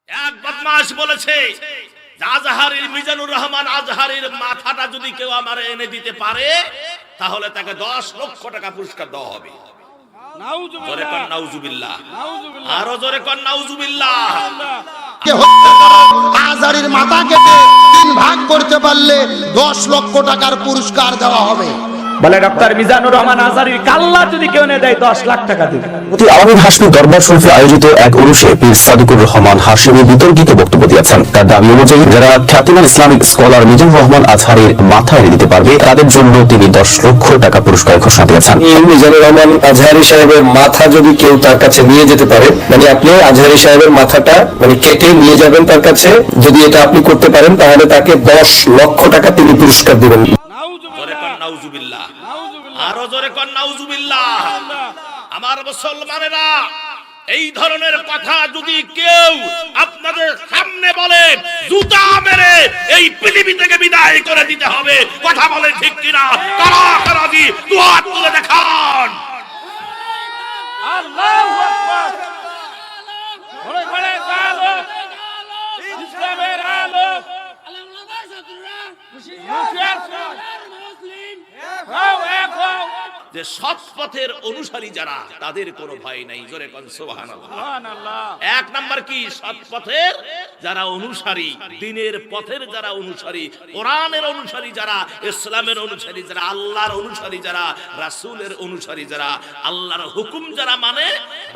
এক বদমাশ বলেছে আজহারীর মিজানুর রহমান আজহারীর মাথাটা যদি কেউ আমারে এনে দিতে পারে তাহলে তাকে 10 লক্ষ টাকা পুরস্কার দেওয়া হবে। জোরে কোন নাউজুবিল্লাহ, আরো জোরে কোন নাউজুবিল্লাহ। আজহারীর মাথা কেটে 3 ভাগ করতে পারলে 10 লক্ষ টাকার পুরস্কার দেওয়া হবে। বলে ডক্টর মিজানুর রহমান আজহারীর কাল্লা যদি কেউ এনে দেয় 10 লাখ টাকা দিবে। মুফতি আহমেদ হাশমি দরবার শরীফে আয়োজিত এক অনুষ্ঠানে পীর সাদিকুর রহমান হাশমি বিতর্কিত বক্তব্য দিয়েছেন। তার দাবি অনুযায়ী যারা খ্যাতিমান ইসলামিক স্কলার মিজানুর রহমান আজহারীর মাথা এনে দিতে পারবে তাদের জন্য তিনি 10 লক্ষ টাকা পুরস্কার ঘোষণা দিয়েছেন। মিজানুর রহমান আজহারী সাহেবের মাথা যদি কেউ তার কাছে নিয়ে যেতে পারে, মানে আপনি আজহারী সাহেবের মাথাটা মানে কেটে নিয়ে যাবেন তার কাছে, যদি এটা আপনি করতে পারেন তাহলে তাকে 10 লক্ষ টাকা তিনি পুরস্কার দিবেন। জোরে কোন নাউজুবিল্লাহ, আরো জোরে কোন নাউজুবিল্লাহ। আমার মুসলমানেরা, এই ধরনের কথা যদি কেউ আপনাদের সামনে বলে জুতা মেরে এই পৃথিবী থেকে বিদায় করে দিতে হবে। কথা বলে ঠিক কিনা? কারা কারা দি দুই হাত তুলে দেখান। আল্লাহু আকবার। ঘরে ঘরে আলো, ইসলামের আলো। যে সৎ পথের অনুসারী যারা তাদের কোনো ভয় নাই। জোরে কোন সুবহানাল্লাহ। এক নাম্বার কি? সৎ পথের যারা অনুসারী, দ্বীনের পথের যারা অনুসারী, কোরআনের অনুসারী যারা, ইসলামের অনুসারী যারা, আল্লাহর অনুসারী যারা, রাসূলের অনুসারী যারা, আল্লাহর হুকুম যারা মানে,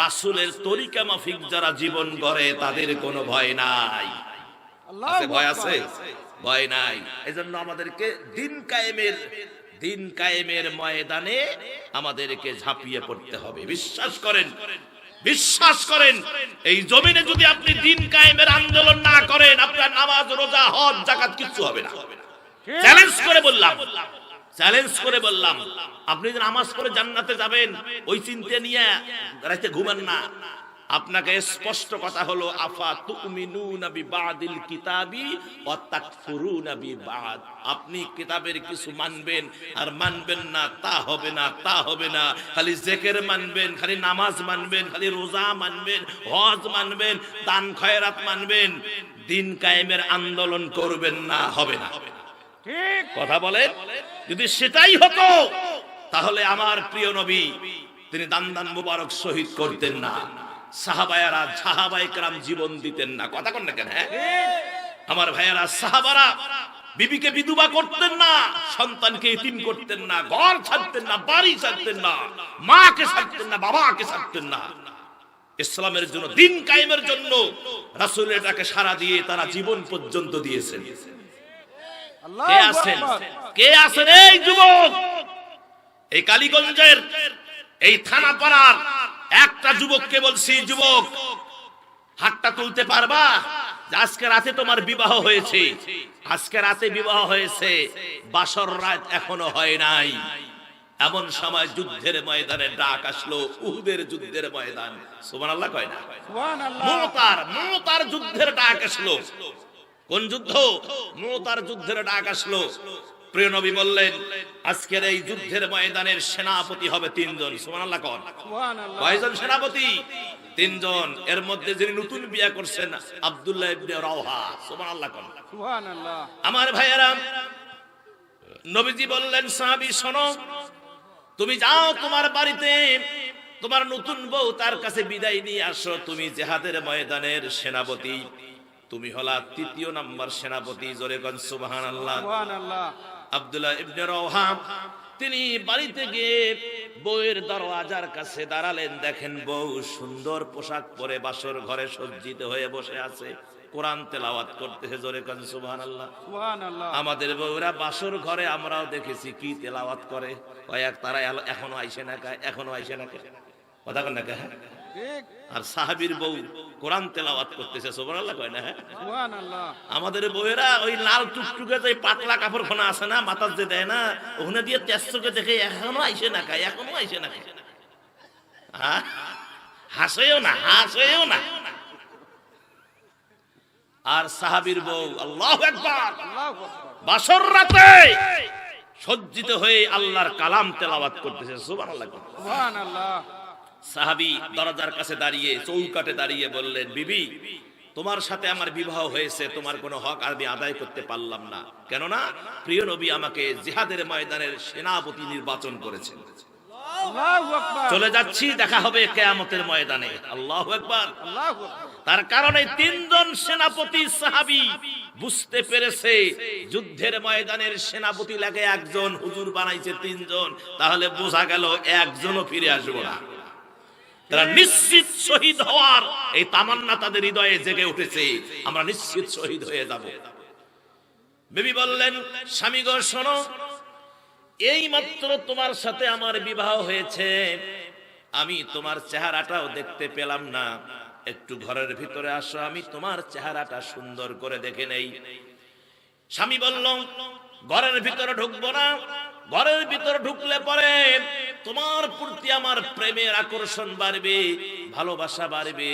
রাসূলের তরিকা মাফিক যারা জীবন গড়ে, তাদের কোনো ভয় নাই। আছে ভয়? আছে ভয় নাই। এজন্য আমাদেরকে দিন কায়েমের ময়দানে আমাদেরকে ঝাঁপিয়ে পড়তে হবে। বিশ্বাস করেন এই জমিনে যদি আপনি দিন কায়েমের আন্দোলন না করেন, আপনার নামাজ রোজা হজ যাকাত কিচ্ছু হবে না। চ্যালেঞ্জ করে বললাম আপনি যে নামাজ পড়ে জান্নাতে যাবেন ওই চিন্তা নিয়ে রাতে ঘুমান না। আপনাকে স্পষ্ট কথা হলো, আফা তুমিনুনা বিবাদিল কিতাবি ওয়া তাকফুরুনা বিবাদ। আপনি কিতাবের কিছু মানবেন আর মানবেন না, তা হবে না। খালি জিকির মানবেন, খালি নামাজ মানবেন, খালি রোজা মানবেন, হজ মানবেন, দান খয়রাত মানবেন, দিন কায়েমের আন্দোলন করবেন না, হবে না। ঠিক কথা বলেন। যদি সেটাই হতো তাহলে আমার প্রিয় নবী তিনি দান মুবারক শহীদ করতেন না, সাহাবায়ে কেরাম জীবন দিতেন না। কথা কোন না কেন? হ্যাঁ আমার ভাইয়েরা, সাহাবারা বিবিকে বিধবা করতেন না, সন্তানকে এতিম করতেন না, ঘর ছাড়তেন না, বাড়ি ছাড়তেন না, মাকে ছাড়তেন না, বাবাকে ছাড়তেন না। ইসলামের জন্য, দিন কায়েমের জন্য রাসূলের এটাকে সারা দিয়ে তারা জীবন পর্যন্ত দিয়েছেন। কে আছেন এই যুবক? এই কালীগঞ্জের এই থানাপাড়ার একটা যুবককে বলছি, যুবক হাতটা তুলতে পারবা? আজকে রাতে তোমার বিবাহ হয়েছে, আজকে রাতে বিবাহ হয়েছে, বাসর রাত এখনো হয় নাই। এমন সময় যুদ্ধের ময়দানে ডাক আসলো, উহুদের যুদ্ধের ময়দান। সুবহানাল্লাহ কয় না? মুতার যুদ্ধের ডাক আসলো। কোন যুদ্ধ? মুতার যুদ্ধের ডাক আসলো। প্রিয় নবী বললেন আজকের এই যুদ্ধের ময়দানের সেনাপতি হবে 3 জন। সুবহানাল্লাহ কোন? কয়জন সেনাপতি? 3 জন। এর মধ্যে যিনি নতুন বিয়ে করছেন আব্দুল্লাহ ইবনে রাওহা। সুবহানাল্লাহ কোন? সুবহানাল্লাহ। আমার ভাইয়েরা, নবীজি বললেন সাহাবী শোনো, তুমি যাও তোমার বাড়িতে, তোমার নতুন বউ তার কাছে বিদায় নিয়ে আসো। তুমি জিহাদের ময়দানের সেনাপতি, তুমি হলা 3য় নাম্বার সেনাপতি। জোরে কোন সুবহানাল্লাহ। সুবহানাল্লাহ। আব্দুল্লাহ ইবনে রাওহা তিনি বাড়িতে গিয়ে বউয়ের দরওয়াজার কাছে দাঁড়ালেন। দেখেন বউ সুন্দর পোশাক পরে বাসর ঘরে সজ্জিত হয়ে বসে আছে, কোরআন তেলাওয়াত করতেছে। জোরে কোন সুবহানাল্লাহ। সুবহানাল্লাহ। আমাদের বউরা বাসর ঘরে আমরাও দেখেছি কি তেলাওয়াত করে। কয়েক তারা এখনো আইসে না, এখনো আইসে না। কথা কন না? ঠিক। আর সাহাবীর বউ কোরআন তেলাওয়াত করতেছে। সুবহানাল্লাহ কয় না? সুবহানাল্লাহ। আমাদের বউয়েরা ওই লাল টুকটুকে যে পাতলা কাপড় খোনা আছে না, মাথার যে দেয় না, ওখানে দিয়ে তেজকে দেখে এখনো আইসে না, এখনো আইসে না। হাসেও না। আর সাহাবীর বউ আল্লাহু আকবার, বাসর রাতে সজ্জিত হয়ে আল্লাহর কালাম তেলাওয়াত করতেছে। সুবহানাল্লাহ। সুবহানাল্লাহ। সাহাবী দরজার কাছে দাঁড়িয়ে, চৌকাঠে দাঁড়িয়ে বললেন, বিবি তোমার সাথে আমার বিবাহ হয়েছে, তোমার কোনো হক আমি আদায় করতে পারলাম না, কেননা প্রিয় নবী আমাকে জিহাদের ময়দানের সেনাপতি নির্বাচন করেছেন। আল্লাহু আকবার, চলে যাচ্ছি, দেখা হবে কিয়ামতের ময়দানে। আল্লাহু আকবার। আল্লাহু আকবার। তার কারণে তিনজন সেনাপতি সাহাবী বুঝতে পেরেছে যুদ্ধের ময়দানের সেনাপতি লাগে একজন, হুজুর বানাইছে তিনজন, তাহলে বোঝা গেল একজনও ফিরে আসবে না। তারা নিশ্চিত শহীদ হওয়ার এই তামান্না তাদের হৃদয়ে জেগে উঠেছে, আমরা নিশ্চিত শহীদ হয়ে যাব। বিবি বললেন, স্বামী গো শোনো, এই মাত্র তোমার সাথে আমার বিবাহ হয়েছে, আমি তোমার চেহারাটাও দেখতে পেলাম না, একটু ঘরের ভিতরে আসো, আমি তোমার চেহারাটা সুন্দর করে দেখে নেই। স্বামী বলল, ঘরের ভিতরে ঢুকবো না, ঘরের ভিতরে ঢুকলে পরে তোমার প্রতি আমার প্রেমের আকর্ষণ বাড়বে, ভালোবাসা বাড়বে,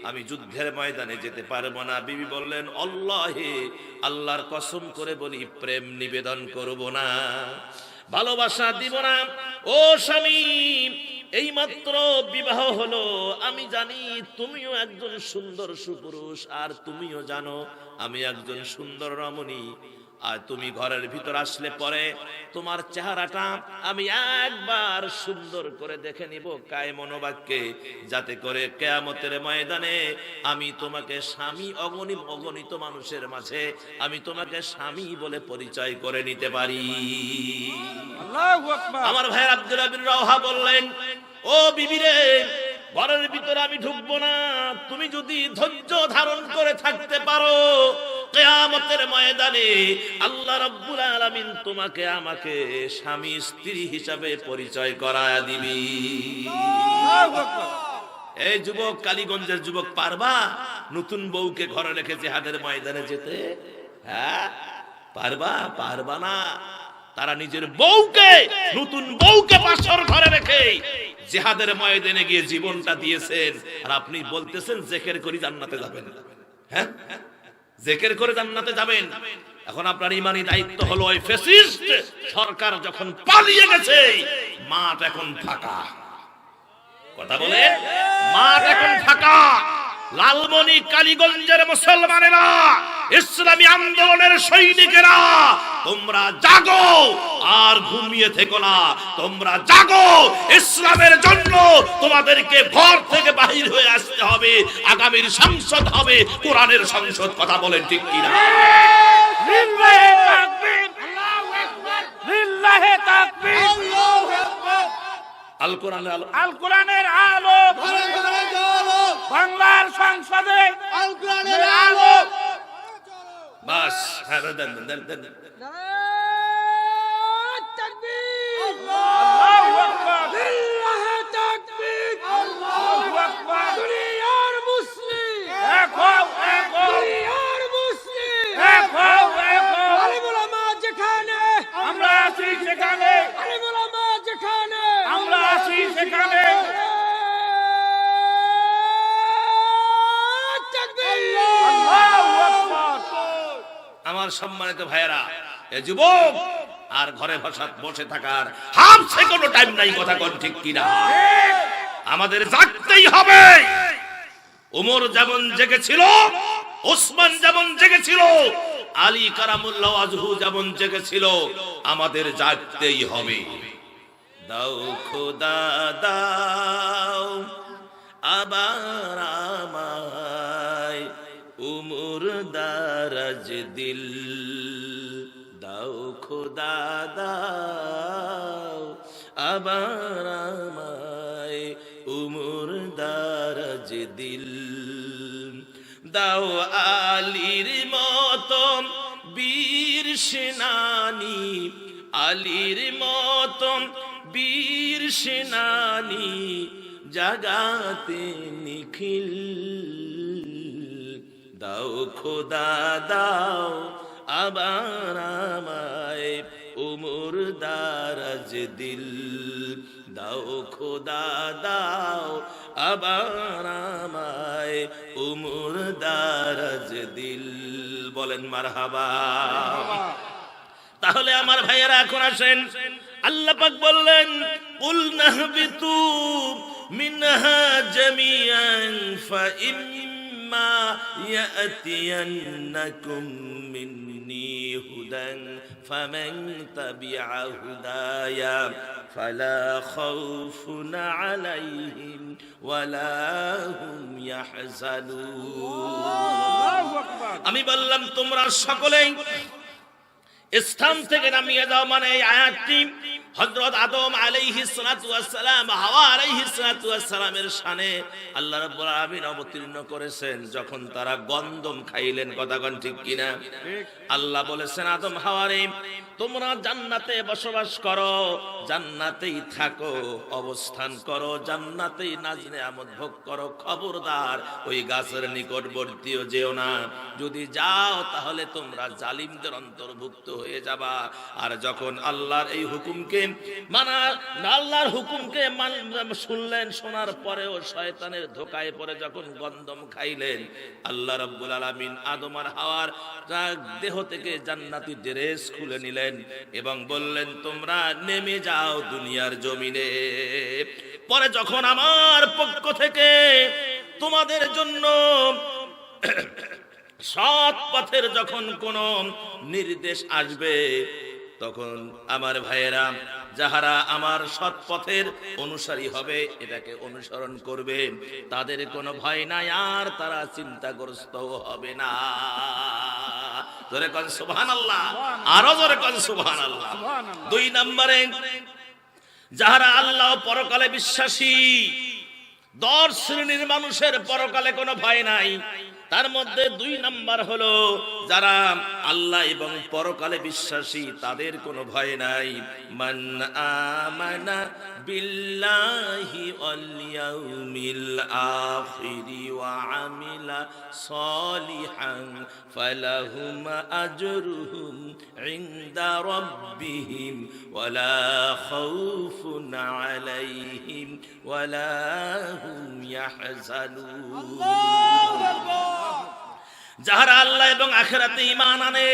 আমি যুদ্ধের ময়দানে যেতে পারবো না। বিবি বললেন, আল্লাহে, আল্লাহর কসম করে বলি, প্রেম নিবেদন করব না, ভালোবাসা দিব না। ও স্বামী, এই মাত্র বিবাহ হলো, আমি জানি তুমিও একজন সুন্দর সুপুরুষ, আর তুমিও জানো আমি একজন সুন্দর রমণী, আর তুমি ঘরের ভিতর আসলে পরে তোমার চেহারাটা আমি একবার সুন্দর করে দেখে নিব কায় মনোবাক্যে, যাতে করে কিয়ামতের ময়দানে আমি তোমাকে স্বামী, অগণিত মানুষের মাঝে আমি তোমাকে স্বামী বলে পরিচয় করে নিতে পারি। আল্লাহু আকবার। আমার ভাই আব্দুল্লাহ বিন রাওহা বললেন, ও বিবি রে, ঘরের ভিতরে আমি ঢুকবো না, তুমি যদি ধৈর্য ধারণ করে থাকতে পারো, কিয়ামতের ময়দানে আল্লাহ রাব্বুল আলামিন তোমাকে আমাকে স্বামী স্ত্রী হিসাবে পরিচয় করায়া দিবি। আল্লাহু আকবার। এই যুবক, কালীগঞ্জের যুবক, পারবা নতুন বউকে ঘরে রেখে জিহাদের ময়দানে যেতে? হ্যাঁ পারবা? পারবা না। তারা নিজের বউকে, নতুন বউকে পাশর ঘরে রেখে জিহাদের ময়দানে গিয়ে জীবনটা দিয়েছেন, আর আপনি বলতেছেন জিকির করে জান্নাতে যাবেন। হ্যাঁ, জিকির করে জান্নাতে যাবেন। এখন আপনার ইমানি দায়িত্ব হলো, ওই ফ্যাসিস্ট সরকার যখন পালিয়ে গেছে, মাঠ এখন ফাঁকা। কথা বলে, মাঠ এখন ফাঁকা। লালমনি কালীগঞ্জের মুসলমানেরা, ইসলামী আন্দোলনের সৈনিকেরা, তোমরা জাগো, আর ঘুমিয়ে থেকো না, তোমরা জাগো। ইসলামের জন্য তোমাদেরকে ঘর থেকে বাহির হয়ে আসতে হবে। আগামীর সংসদ হবে কোরআনের সংসদ। কথা বলেন ঠিক কিনা? লিল্লাহি তাকবীর, আল্লাহু আকবার, লিল্লাহি তাকবীর, আল্লাহু আকবার। আল কোরআনের আলো, আল কোরআনের আলো, বাংলার সংসদে আল কোরআনের আলো। বাস, হ্যাঁ, দেন দেন দেন। আল্লাহু আকবার, লিল্লাহি তাকবীর, আল্লাহু আকবার। দুনিয়ার মুসলিম দেখো, দেখো, দুনিয়ার মুসলিম দেখো, দেখো। আলিম উলামা যেখানে আমরা আছি, সেখানে আলিম উলামা যেখানে আমরা আছি, সেখানে আল্লাহু আকবার। আমার সম্মানিত ভাইয়েরা, এ যুবক, আর ঘরে বসে থাকার হাফ সেকেন্ডও টাইম নাই। কথা কোন ঠিক কিনা? আমাদের জাগতেই হবে। ওমর যেমন জেগেছিল, ওসমান যেমন জেগেছিল, আলী কারামুল্লাহ ওয়াজহু যেমন জেগেছিল, আমাদের জাগতেই হবে। দাও খোদা দাও আবার আমায় উমর দারাজ দিল, দাও খোদা দাও আবার আমায় উমর দারাজ দিল, দাও আলীর মতন বীর সেনানী, আলীর মতন বীর সেনানী, জাগাতে নিখিল, দাও খোদা দাও আবার আমায় উমর দারাজ দিল, দাও খোদা দাও আবার আমায় উমর দারাজ দিল। বলেন মারহাবা। তাহলে আমার ভাইয়েরা এখন আসেন, আল্লাহ পাক বললেন, কুল নাহবিতু মিনহা জামিআন ফাইম্মা ইম্মা ইয়াতিয়ান্নাকুম মিন্নি হুদান ফামান তাবিআ হুদায়া ফালা খাউফুন আলাইহিম ওয়ালা হুম ইয়াহজানুন। আমি বললাম তোমরা সকলেই স্থান থেকে নামিয়ে যাও, মানে এই আয়াতটি হযরত আদম আলাইহিস সালাতু ওয়াস সালাম, হাওয়া আলাইহিস সালাতু ওয়াস সালামের শানে আল্লাহ রাব্বুল আলামিন অবতীর্ণ করেছেন যখন তারা গন্ধম খাইলেন। কথা কোন ঠিক কিনা? আল্লাহ বলেছেন আদম হাওয়ারে তোমরা জান্নাতে বসবাস করো, জান্নাতেই থাকো, অবস্থান করো, জান্নাতেই নাজ নেয়ামত ভোগ করো, খবরদার ওই গাছের নিকটবর্তীও যেও না। যদি যাও তাহলে তোমরা জালিমদের অন্তর্ভুক্ত হয়ে যাবা। আর যখন আল্লাহর এই হুকুমকে আল্লাহর হুকুমকে শুনলেন, শোনার পরেও শয়তানের ধোকায় পড়ে যখন গন্ধম খাইলেন, আল্লাহ রাব্বুল আলামিন আদম আর হাওয়ার দেহ থেকে জান্নাতি ড্রেস খুলে নিলেন এবং বললেন তোমরা নেমে যাও দুনিয়ার জমিনে। পরে যখন আমার পক্ষ থেকে তোমাদের জন্য সৎ পথের যখন কোন নির্দেশ আসবে, তখন আমার ভাইয়েরা যাহারা আমার সৎ পথের অনুসারী হবে, এটাকে অনুসরণ করবে, তাদের কোনো ভয় নাই, আর তারা চিন্তাগ্রস্ত হবে না। জোরে কোন সুবহানাল্লাহ, আরো জোরে কোন সুবহানাল্লাহ। 2 নম্বরে যাহারা আল্লাহ পরকালে বিশ্বাসী, 10 শ্রেণীর মানুষের পরকালে কোনো ভয় নাই। তার মধ্যে 2 নাম্বার হলো যারা আল্লাহ এবং পরকালে বিশ্বাসী, তাদের কোনো ভয় নাই। মান আমানা বিল্লাহি ওয়াল ইয়াউমিল আখিরি ওয়া আমিলা সলিহান ফালাহুম আজরুহুম ইনদা রাব্বিহিম ওয়ালা খাউফুন আলাইহিম ওয়ালা হুম ইয়াহজানুন। যাহারা আল্লাহ এবং আখিরাতে ঈমান আনে,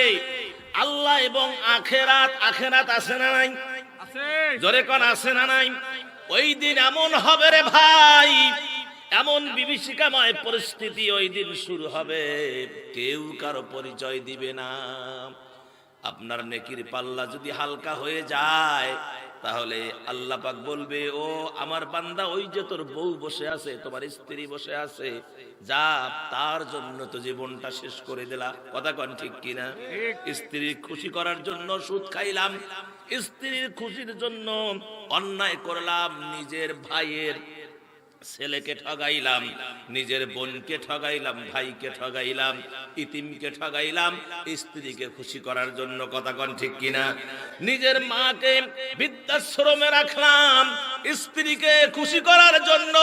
আল্লাহ এবং আখিরাত, আখিরাত আছে না নাই? আছে। জোরে কোন আছে না নাই? ওই দিন এমন হবে রে ভাই, এমন বিভীষিকাময় পরিস্থিতি ওই দিন শুরু হবে, কেউ কারো পরিচয় দিবে না। আপনার নেকির পাল্লা যদি হালকা হয়ে যায়, তাহলে আল্লাহ পাক বলবে ও আমার বান্দা, ওই যে তোর বউ বসে আছে, তোমার স্ত্রী বসে আছে, যা তার জন্য তো জীবনটা শেষ করে দিলা। কথা কোন ঠিক কিনা? স্ত্রীর খুশি করার জন্য সুদ খাইলাম, স্ত্রীর খুশির জন্য অন্যায় করলাম, নিজের ভাইয়ের ছেলেকে ঠগাইলাম, নিজের বোনকে ঠগাইলাম, ভাইকে ঠগাইলাম, ইতিমকে ঠগাইলাম, স্ত্রীকে খুশি করার জন্য। কথা কোন ঠিক কিনা? নিজের মাকে বৃদ্ধাশ্রমে রাখলাম, স্ত্রীকে খুশি করার জন্য।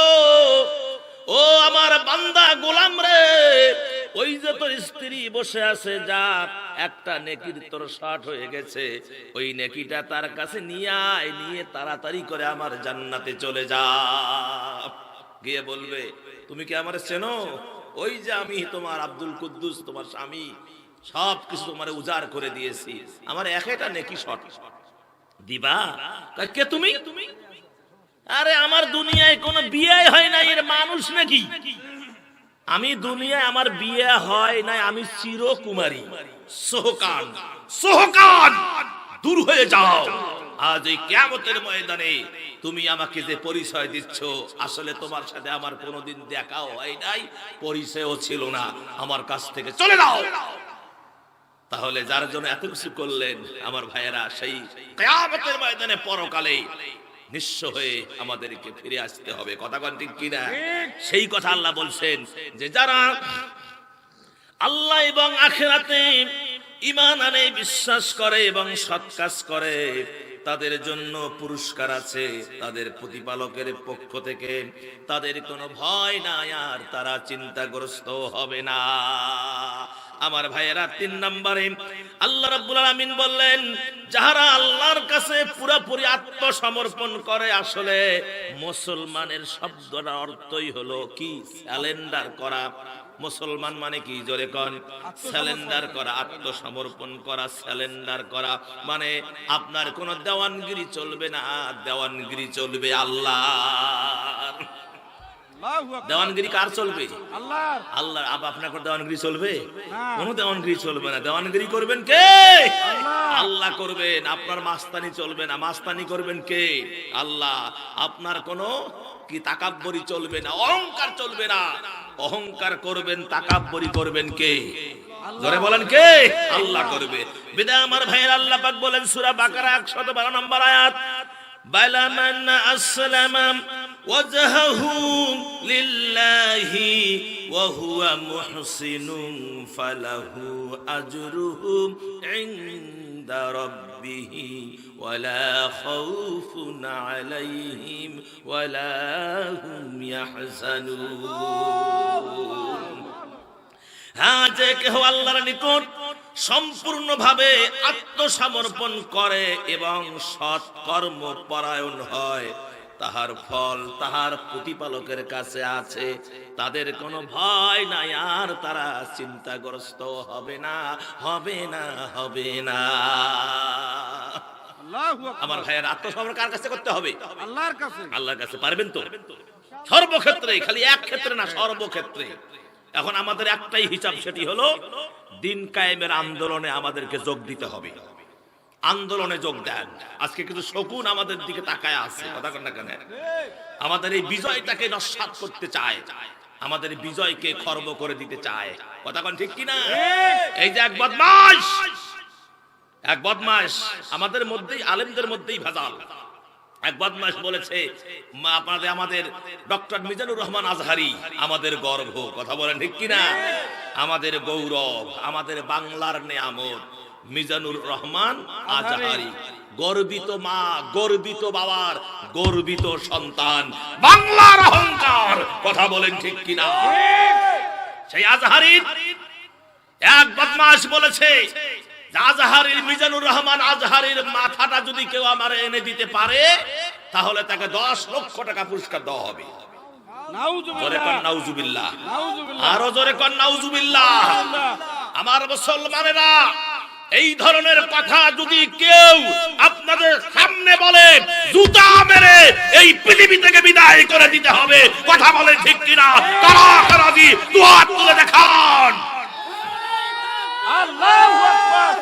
ও আমার বান্দা গোলাম রে, ওই যে তোর স্ত্রী বসে আছে, যা একটা নেকির তোর শর্ট হয়ে গেছে, ওই নেকিটা তার কাছে নিয়ে আয়, নিয়ে তাড়াতাড়ি করে আমার জান্নাতে চলে যা। গিয়ে বলবে তুমি কি আমার চেনো? ওই যে আমি তোমার আব্দুল কুদ্দুস, তোমার স্বামী, সব কিছু তোমার উজাড় করে দিয়েছি, আমার একটা নেকি শর্ট দিবা। কে তুমি? আরে আমার দুনিয়ায় কোনো বিয়ে হয় না, এর মানুষ নাকি? আমি দুনিয়ায় আমার বিয়ে হয় নাই, আমি চিরকুমারী। সোহকান, সোহকান, দূর হয়ে যাও। আজ এই কিয়ামতের ময়দানে তুমি আমাকে যে পরিচয় দিচ্ছ, আসলে তোমার সাথে আমার কোনোদিন দেখাও হয় নাই, পরিচয়ও ছিল না, আমার কাছ থেকে চলে যাও। তাহলে যার জন্য এত কিছু করলেন আমার ভাইয়েরা, সেই কিয়ামতের ময়দানে পরকালে নিঃস্ব হয়ে আমাদেরকে ফিরে আসতে হবে। কথা কোন ঠিক কিনা? সেই কথা আল্লাহ বলছেন যে যারা আল্লাহ এবং আখিরাতে ঈমান আনে, বিশ্বাস করে এবং সৎ কাজ করে, তাদের জন্য পুরস্কার আছে তাদের প্রতিপালকের পক্ষ থেকে। তাদের কোনো ভয় নাই, আর তারা চিন্তাগ্রস্ত হবে না। আমার ভাইয়েরা 3 নম্বরে আল্লাহ রাব্বুল আলামিন বললেন যাহারা আল্লাহর কাছে পুরোপুরি আত্মসমর্পণ করে। আসলে মুসলমানের শব্দটার অর্থই হলো কি? স্যালেন্ডার করা। মুসলমান মানে কি? জোরে কোন। স্যালেন্ডার করা, আত্মসমর্পণ করা, স্যালেন্ডার করা মানে আপনার কোনো দেওয়ানগিরি চলবে না, দেওয়ানগিরি চলবে আল্লাহর। দেওয়ানগিরি কার চলবে? আল্লাহর। আল্লাহ। আপনার দেওয়ানগিরি চলবে? না। কোনো দেওয়ানগিরি চলবে না। দেওয়ানগিরি করবেন কে? আল্লাহ করবেন। আপনার মাস্তানি চলবে না। মাস্তানি করবেন কে? আল্লাহ। আপনার কোনো কি তাকাব্বরি চলবে না, অহংকার চলবে না। অহংকার করবেন, তাকাব্বরি করবেন কে? জোরে বলেন কে? আল্লাহ করবে। বিদায় আমার ভাইয়ের, আল্লাহ পাক বলেন সূরা বাকারা 112 নম্বর আয়াত, বালা মান আসলামা ওয়াজহাহু লিল্লাহি ওয়া হুয়া মুহসিনুন ফালাহু আজরুহু ইনদা রাব্বিহি ওয়ালা খাউফুন আলাইহিম ওয়ালা হুম ইয়াহজানুন। হ্যাঁ, যে কেহ আল্লাহর নিকট সম্পূর্ণভাবে আত্মসমর্পণ করে এবং সৎ কর্ম পরায়ণ হয়, তাহার ফল তাহার প্রতিপালকের কাছে আছে। তাদের কোনো ভয় নাই, আর তারা চিন্তাগ্রস্ত হবে না, হবে না, হবে না। আল্লাহু আকবার। আমার ভাইয়ের, আত্মসমর্পণ কার কাছে করতে হবে? আল্লাহর কাছে। আল্লাহর কাছে। পারবেন তো? সর্বক্ষেত্রে, খালি এক ক্ষেত্রে না, সর্বক্ষেত্রে। এখন আমাদের একটাই হিসাব, সেটি হলো দিন কায়েমের আন্দোলনে আমাদেরকে যোগ দিতে হবে। আন্দোলনে যোগ দেন। আজকে কিছু শকুন আমাদের দিকে তাকায় আছে, কথা কন না কেন? আমাদের এই বিজয়টাকে নস্যাৎ করতে চায়, আমাদের বিজয়কে খর্ব করে দিতে চায়, কথা কন ঠিক কিনা? এই যে এক বদমাশ আমাদের মধ্যেই, আলেমদের মধ্যেই ভেজাল। এক বদমাশ বলেছে আমাদের ডক্টর মিজানুর রহমান আজহারি আমাদের গর্ব, কথা বলেন ঠিক কিনা? আমাদের গৌরব, আমাদের বাংলার নেয়ামত মিজানুর রহমান আজহারি। গর্বিত মা, গর্বিত বাবার গর্বিত সন্তান, বাংলার অহংকার, কথা বলেন ঠিক কিনা? সেই আজহারির এক বদমাশ বলেছে, আজহারির, মিজানুর রহমান আজহারির মাথাটা যদি কেউ আমার এনে দিতে পারে, তাহলে তাকে 10 লক্ষ টাকা পুরস্কার দেওয়া হবে। জোরে কর নাউজুবিল্লাহ। আরো জোরে কর নাউজুবিল্লাহ। আমার মুসলমানেরা, এই ধরনের কথা যদি কেউ আপনাদের সামনে বলে, জুতা মেরে এই পৃথিবী থেকে বিদায় করে দিতে হবে, কথা বলে ঠিক কিনা? কারা কারা দি দুহাত তুলে দেখান। আল্লাহু আকবার।